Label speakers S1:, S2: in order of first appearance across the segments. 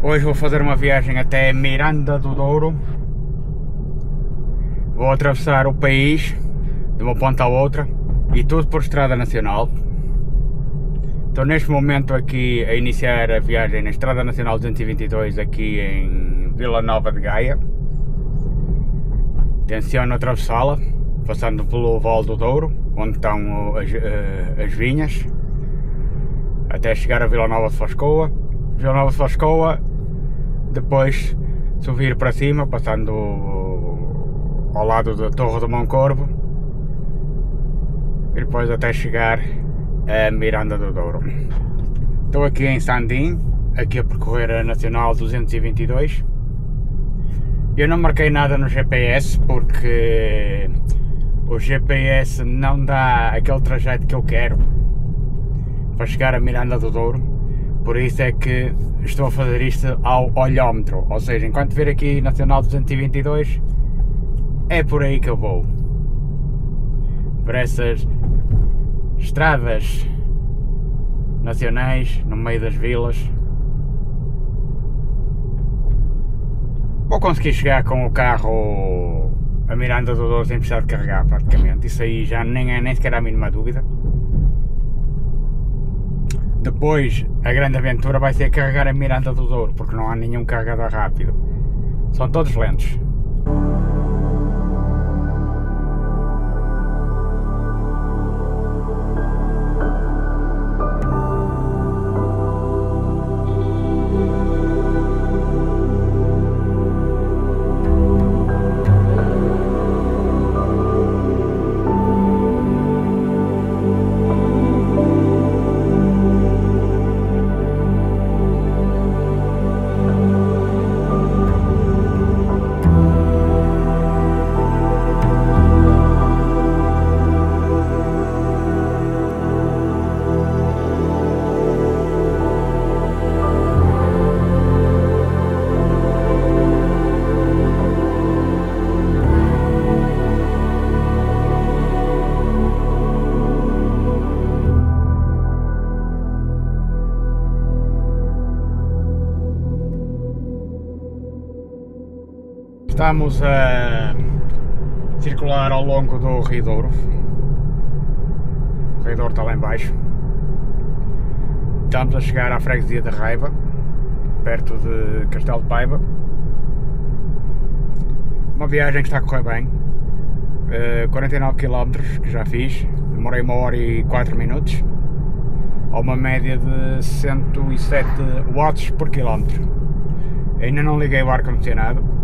S1: Hoje vou fazer uma viagem até Miranda do Douro. Vou atravessar o país de uma ponta à outra e tudo por estrada nacional. Estou neste momento aqui a iniciar a viagem na Estrada Nacional 222 aqui em Vila Nova de Gaia. Tenciono atravessá-la, passando pelo Vale do Douro, onde estão as vinhas, até chegar a Vila Nova de Fascoa. Vila Nova de Fascoa, depois subir para cima, passando ao lado da Torre do Moncorvo, e depois até chegar a Miranda do Douro. Estou aqui em Sandim, aqui a percorrer a Nacional 222. Eu não marquei nada no GPS porque o GPS não dá aquele trajeto que eu quero para chegar a Miranda do Douro, por isso é que estou a fazer isto ao olhómetro, ou seja, enquanto vir aqui Nacional 222 é por aí que eu vou, por essas estradas nacionais no meio das vilas. Vou conseguir chegar com o carro a Miranda do Douro sem precisar de carregar praticamente, isso aí já nem sequer há a mínima dúvida. Depois a grande aventura vai ser carregar a Miranda do Douro, porque não há nenhum carregador rápido, são todos lentos. Estamos a circular ao longo do Rio Douro. O Rio Douro está lá em baixo. Estamos a chegar à freguesia de Raiva, perto de Castelo de Paiva. Uma viagem que está a correr bem. 49 km que já fiz, demorei 1 hora e 4 minutos, a uma média de 107 watts por quilómetro. Ainda não liguei o ar-condicionado.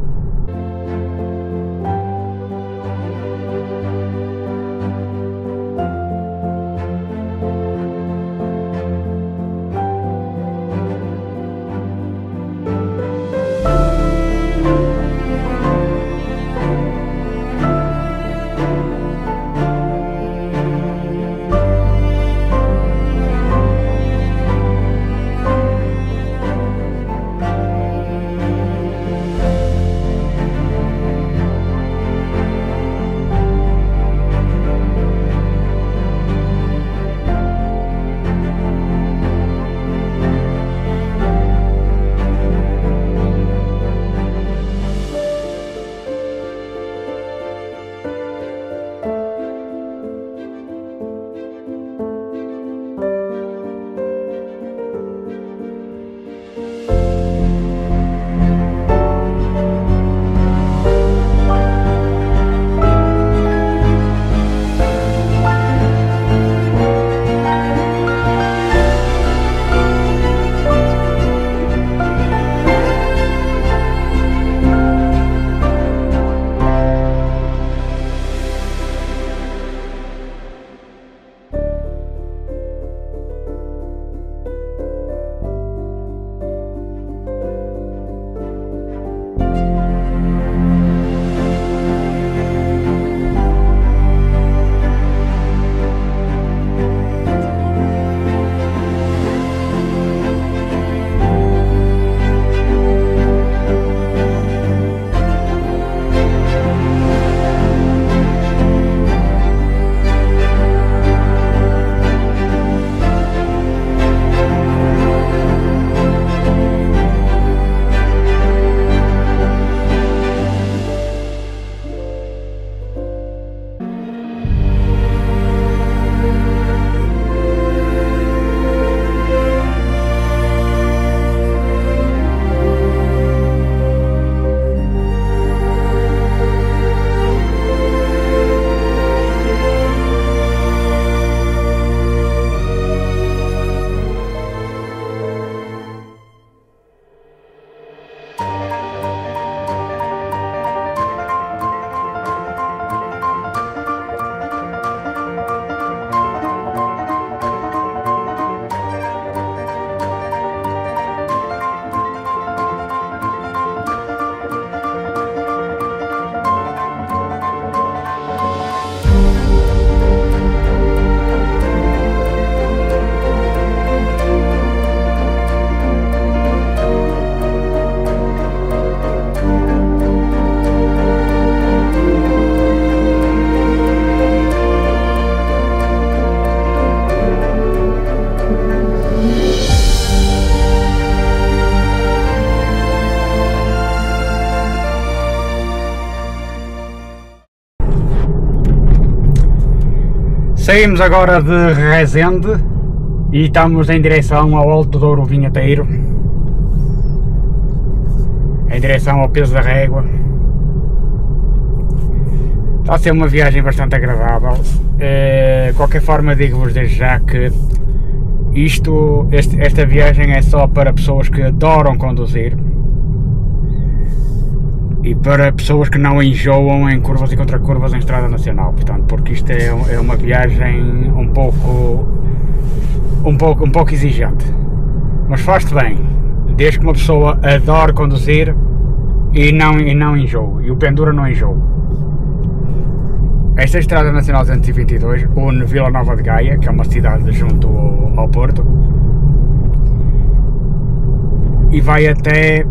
S1: Saímos agora de Rezende e estamos em direção ao Alto Douro Vinheteiro, em direção ao Peso da Régua. Está a ser uma viagem bastante agradável. De qualquer forma, digo-vos desde já que esta viagem é só para pessoas que adoram conduzir e para pessoas que não enjoam em curvas e contracurvas em estrada nacional, portanto, porque isto é uma viagem um pouco exigente, mas faz-te bem, desde que uma pessoa adore conduzir e não enjoe, e o pendura não enjoa. Esta estrada nacional 222 une Vila Nova de Gaia, que é uma cidade junto ao Porto, e vai até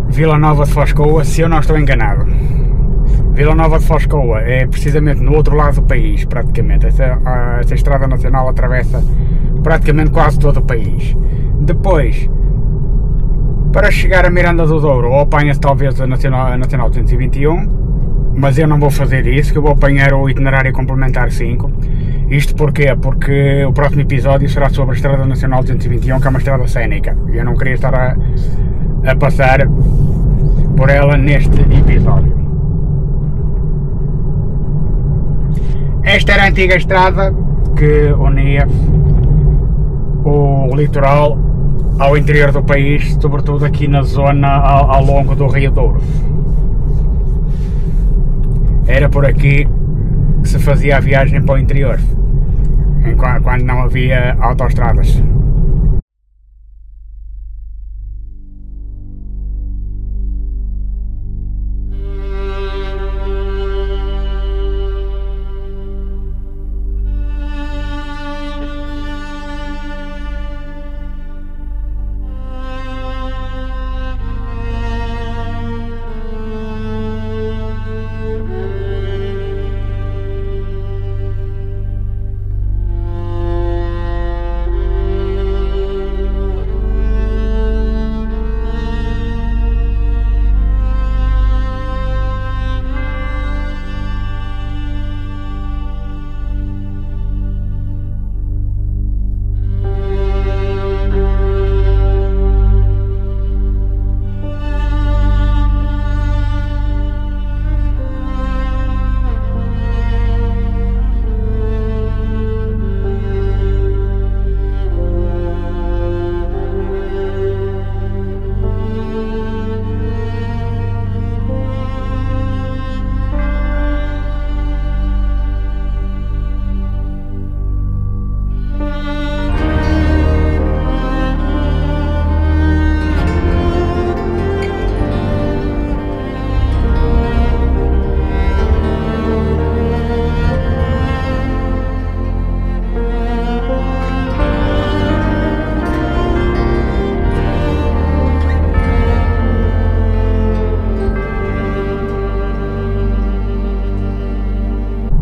S1: Vila Nova de Foscoa, se eu não estou enganado. Vila Nova de Foscoa é precisamente no outro lado do país, praticamente. Esta estrada nacional atravessa praticamente quase todo o país. Depois, para chegar a Miranda do Douro, ou apanha-se talvez a Nacional 221, mas eu não vou fazer isso, que eu vou apanhar o itinerário complementar 5. Isto porquê? Porque o próximo episódio será sobre a Estrada Nacional 221, que é uma estrada cénica, e eu não queria estar a passar por ela neste episódio. Esta era a antiga estrada que unia o litoral ao interior do país, sobretudo aqui na zona ao longo do Rio Douro. Era por aqui que se fazia a viagem para o interior, quando não havia autoestradas.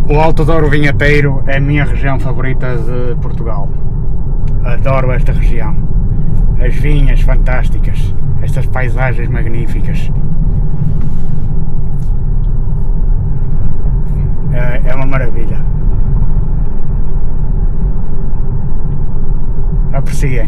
S1: O Alto Douro Vinheteiro é a minha região favorita de Portugal. Adoro esta região. As vinhas fantásticas, estas paisagens magníficas. É uma maravilha. Apreciem.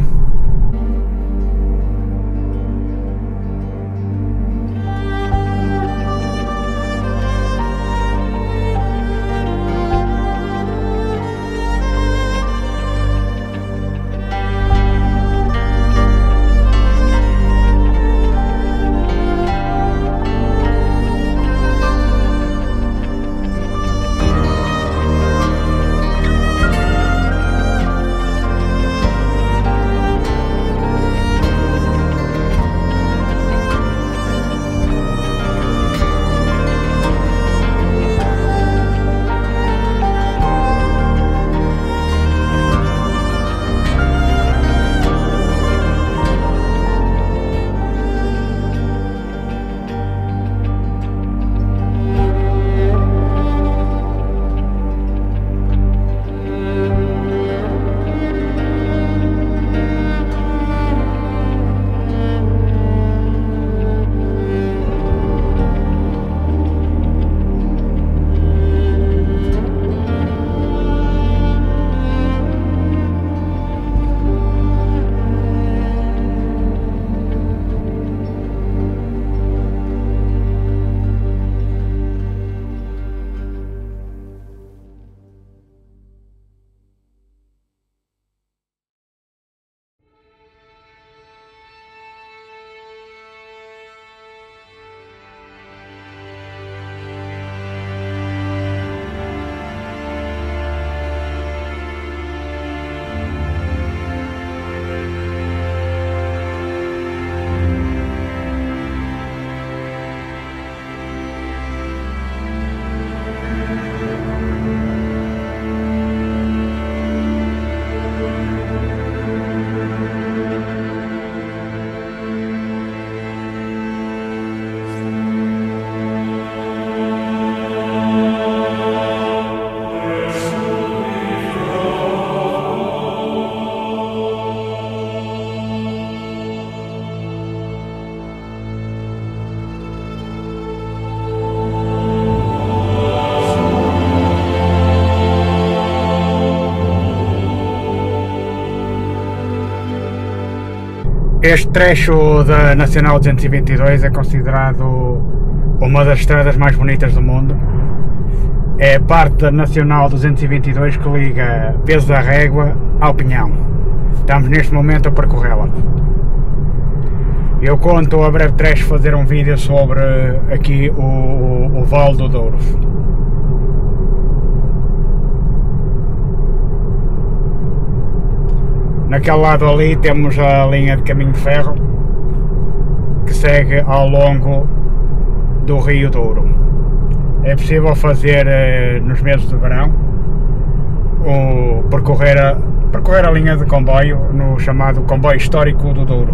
S1: Este trecho da Nacional 222 é considerado uma das estradas mais bonitas do mundo. É parte da Nacional 222 que liga Peso da Régua ao Pinhão. Estamos neste momento a percorrê-la. Eu conto a breve trecho fazer um vídeo sobre aqui o Vale do Douro. Naquele lado ali temos a linha de caminho de ferro que segue ao longo do Rio Douro. É possível fazer nos meses de verão percorrer a linha de comboio no chamado comboio histórico do Douro.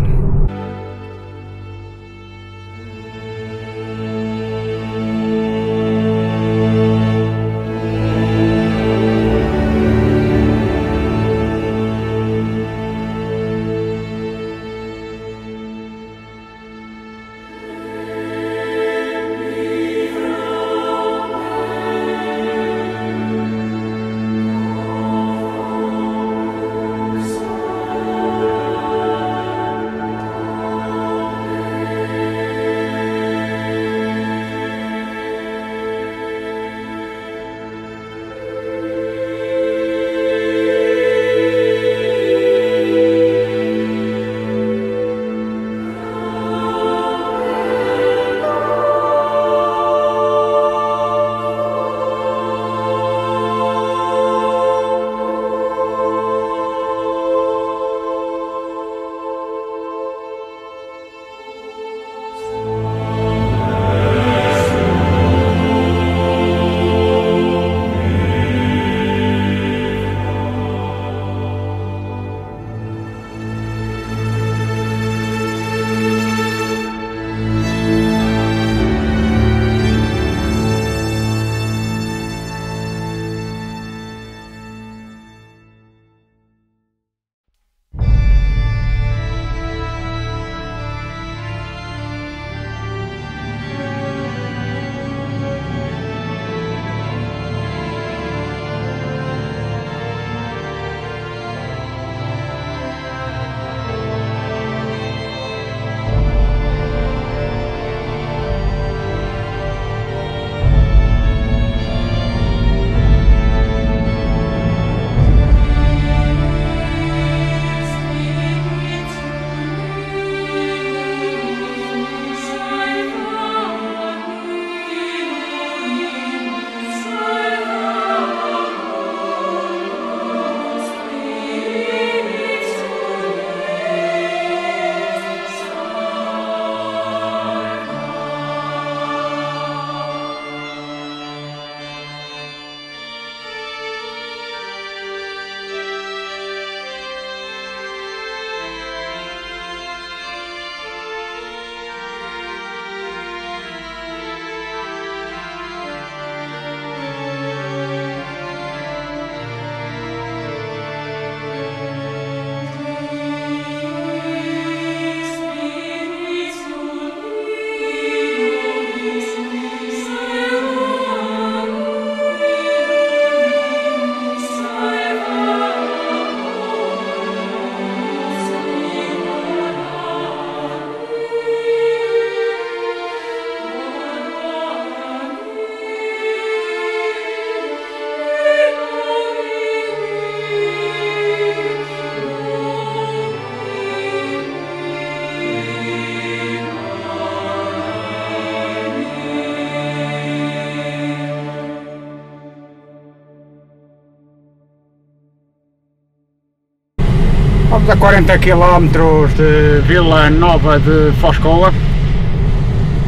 S1: Estamos a 40 km de Vila Nova de Foscoa,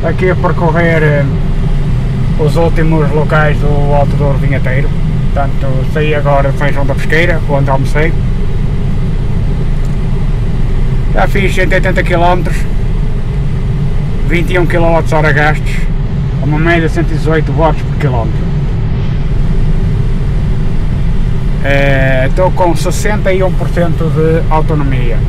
S1: aqui a percorrer os últimos locais do Alto Douro Vinheteiro. Portanto, saí agora de São João da Pesqueira, onde almocei. Já fiz 180 km, 21 kWh gastos, a uma média de 118 watts por quilómetro. Estou com 61% de autonomia.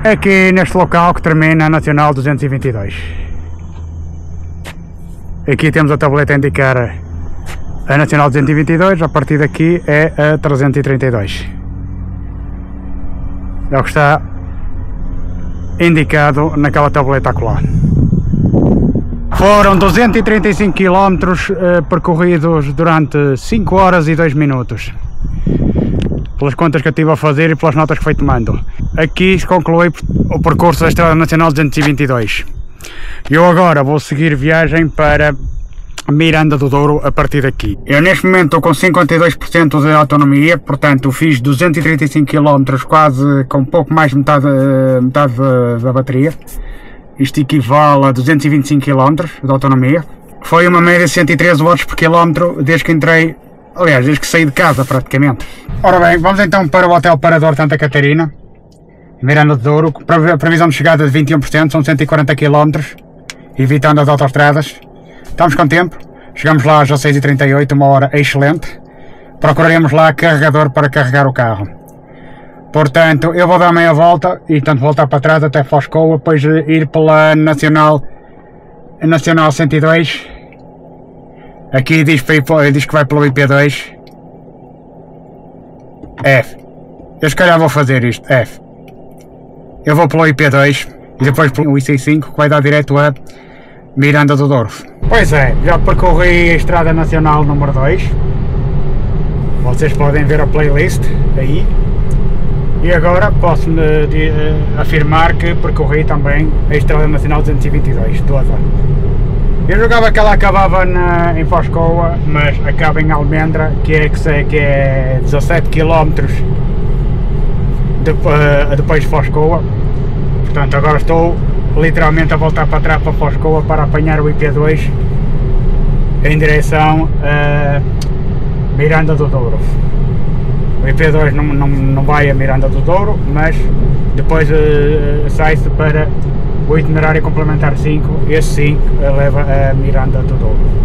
S1: aqui neste local que termina a Nacional 222. Aqui temos a tableta a indicar a Nacional 222, a partir daqui é a 332. É o que está indicado naquela tableta acolá. Foram 235 km percorridos durante 5 horas e 2 minutos. Pelas contas que eu estive a fazer e pelas notas que fui tomando. Aqui se conclui o percurso da Estrada Nacional 222. Eu agora vou seguir viagem para Miranda do Douro a partir daqui. Eu neste momento estou com 52% de autonomia, portanto fiz 235 km quase com pouco mais de metade da bateria. Isto equivale a 225 km de autonomia. Foi uma média de 113 watts por km desde que entrei, aliás, desde que saí de casa praticamente. Ora bem, vamos então para o Hotel Parador Santa Catarina, Miranda do Douro, previsão de chegada de 21%, são 140 km, evitando as autoestradas. Estamos com tempo, chegamos lá às 6h38, uma hora excelente. Procuraremos lá carregador para carregar o carro. Portanto, eu vou dar meia volta e tanto voltar para trás até Foscoa, depois ir pela Nacional 102. Aqui diz que vai pelo IP2. F. Eu se calhar vou fazer isto, F. Eu vou pelo IP2 e depois pelo IC5 que vai dar direto a Miranda do Douro. Pois é, já percorri a Estrada Nacional número 2. Vocês podem ver a playlist aí. E agora posso afirmar que percorri também a Estrada Nacional 222 toda. Eu jogava que ela acabava em Foscoa, mas acaba em Almendra, que é 17 km depois de Foscoa. Portanto, agora estou literalmente a voltar para trás para Foscoa para apanhar o IP2 em direção a Miranda do Douro. O IP2 não vai a Miranda do Douro, mas depois sai-se para o itinerário complementar 5, esse sim leva a Miranda do Douro.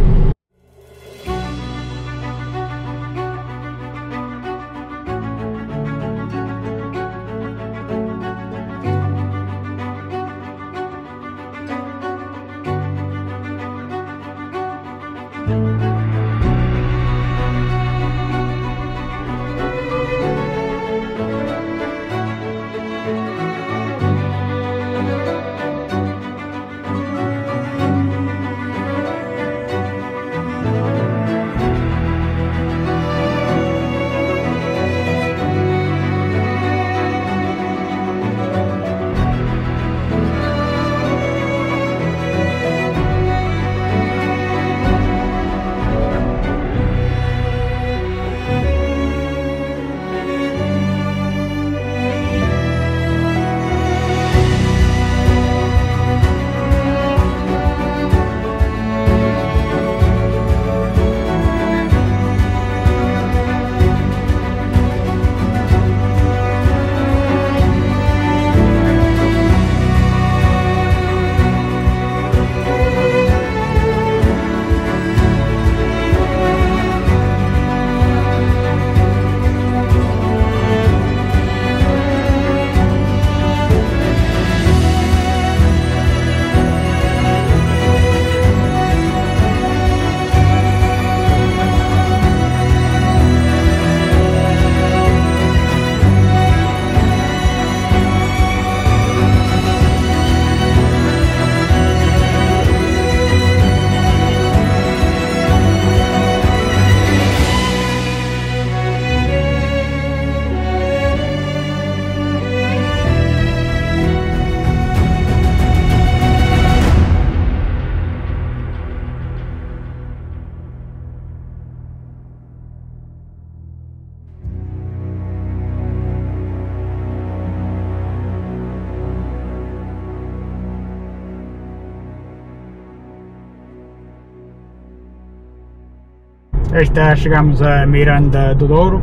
S1: Chegamos a Miranda do Douro,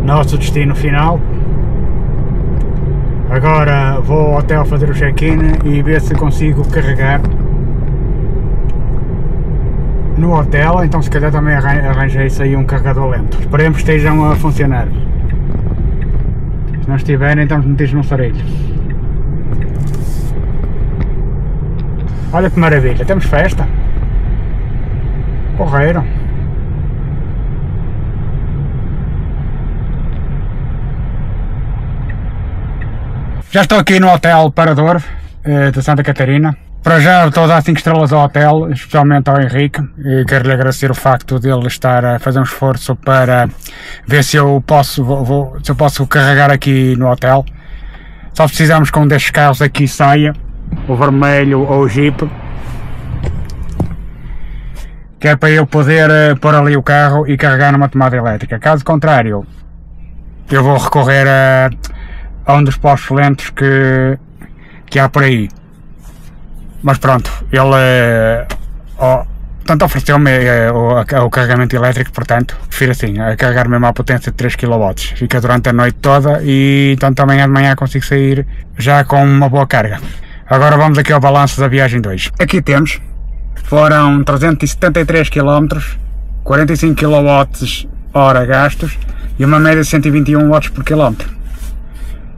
S1: nosso destino final. Agora vou ao hotel fazer o check-in e ver se consigo carregar no hotel, então se calhar também arranjei-se aí um carregador lento. Esperemos que estejam a funcionar. Se não estiverem, estamos metidos num sarilho. Olha que maravilha, temos festa. Porreiro. Já estou aqui no Hotel Parador de Santa Catarina. Para já estou a dar 5 estrelas ao hotel, especialmente ao Henrique, e quero-lhe agradecer o facto de ele estar a fazer um esforço para ver se eu posso carregar aqui no hotel. Só precisamos que um destes carros aqui saia, o vermelho ou o Jeep, que é para eu poder pôr ali o carro e carregar numa tomada elétrica. Caso contrário, eu vou recorrer a um dos postos lentos que há por aí. Mas pronto, ele tanto ofereceu-me o carregamento elétrico, portanto, prefiro assim, a carregar mesmo a potência de 3 kW. Fica durante a noite toda e então amanhã de manhã consigo sair já com uma boa carga. Agora vamos aqui ao balanço da viagem 2. Aqui temos, foram 373 km, 45 kWh gastos e uma média de 121 watts por quilómetro.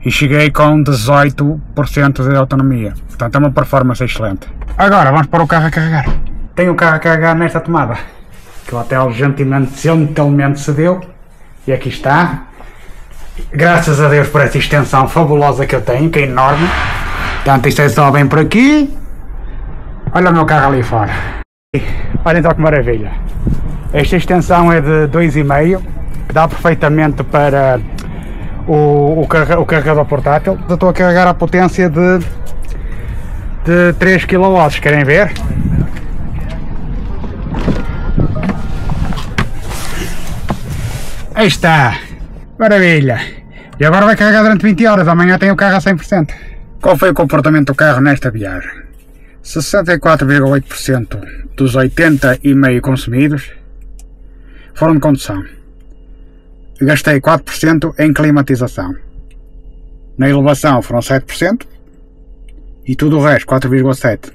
S1: E cheguei com 18% de autonomia, portanto é uma performance excelente. Agora vamos pôr o carro a carregar. Tenho o carro a carregar nesta tomada, que o hotel gentilmente cedeu, e aqui está. Graças a Deus por essa extensão fabulosa que eu tenho, que é enorme. Portanto isto é só bem por aqui. Olha o meu carro ali fora. Olha então que maravilha. Esta extensão é de 2,5, que dá perfeitamente para o carregador portátil. Eu estou a carregar a potência de 3 kW, querem ver? Aí está, maravilha! E agora vai carregar durante 20 horas, amanhã tem o carro a 100%. Qual foi o comportamento do carro nesta viagem? 64,8% dos 80,5 consumidos foram de condução. Gastei 4% em climatização. Na elevação foram 7% e tudo o resto, 4,7%.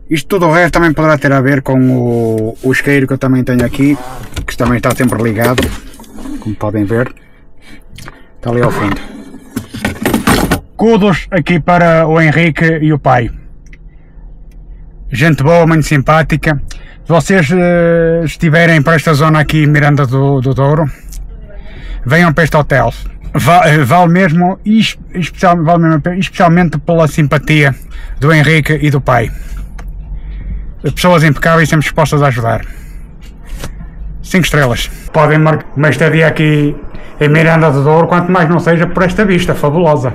S1: Isto tudo o resto também poderá ter a ver com o isqueiro que eu também tenho aqui, que também está sempre ligado, como podem ver. Está ali ao fundo. Kudos aqui para o Henrique e o pai. Gente boa, muito simpática. Se vocês estiverem para esta zona aqui, Miranda do Douro, venham para este hotel. Vale mesmo, especialmente pela simpatia do Henrique e do pai. Pessoas impecáveis, sempre dispostas a ajudar. 5 estrelas. Podem marcar uma estadia aqui em Miranda do Douro, quanto mais não seja por esta vista fabulosa.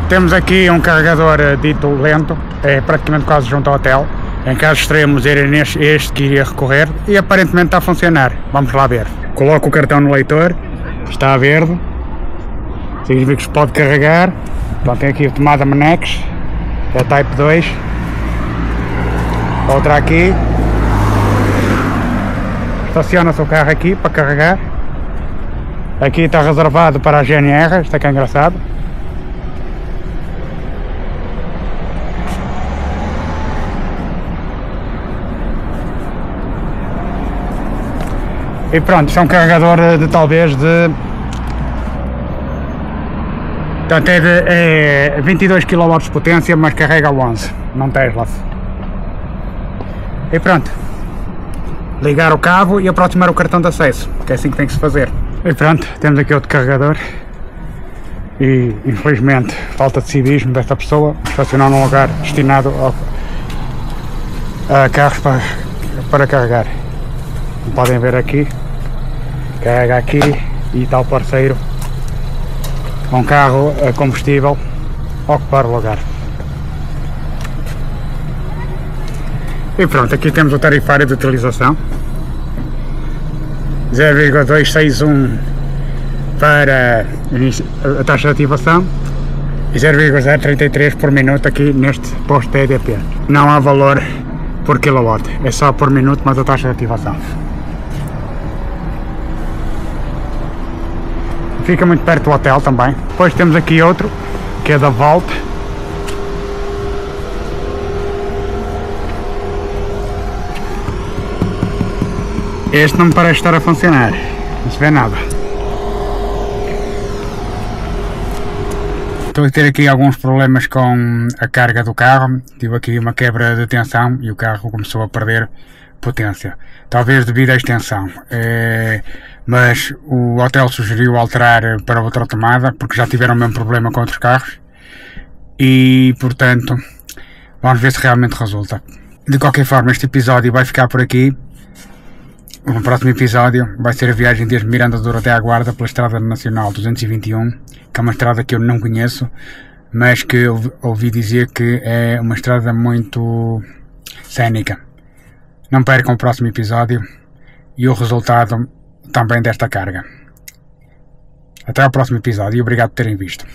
S1: Temos aqui um carregador dito lento, é praticamente quase junto ao hotel. Em caso extremos era este que iria recorrer e aparentemente está a funcionar. Vamos lá ver. Coloco o cartão no leitor, está verde, significa que se pode carregar. Então tem aqui a tomada Menex, é Type 2, outra aqui. Estaciona-se o carro aqui para carregar. Aqui está reservado para a GNR, isto é que é engraçado. E pronto, isto é um carregador de talvez de... Portanto é 22 kW de potência, mas carrega 11, não Tesla-se. E pronto. Ligar o cabo e aproximar o cartão de acesso, que é assim que tem que se fazer. E pronto, temos aqui outro carregador. E infelizmente, falta de civismo desta pessoa, estacionar num lugar destinado a carros para carregar. Como podem ver aqui, carrega aqui e está o parceiro, um carro a combustível a ocupar o lugar. E pronto, aqui temos o tarifário de utilização, 0,261 para a taxa de ativação e 0,033 por minuto aqui neste posto EDP. Não há valor por kilowatt, é só por minuto, mas a taxa de ativação. Fica muito perto do hotel também. Depois temos aqui outro, que é da Volt. Este não me parece estar a funcionar, não se vê nada. estou a ter aqui alguns problemas com a carga do carro. Tive aqui uma quebra de tensão e o carro começou a perder potência. Talvez devido à extensão. Mas o hotel sugeriu alterar para outra tomada, porque já tiveram o mesmo problema com outros carros. E, portanto, vamos ver se realmente resulta. De qualquer forma, este episódio vai ficar por aqui. O próximo episódio vai ser a viagem desde Miranda do Douro até à Guarda pela Estrada Nacional 221, que é uma estrada que eu não conheço, mas que ouvi dizer que é uma estrada muito cénica. Não percam o próximo episódio e o resultado também desta carga. Até ao próximo episódio e obrigado por terem visto.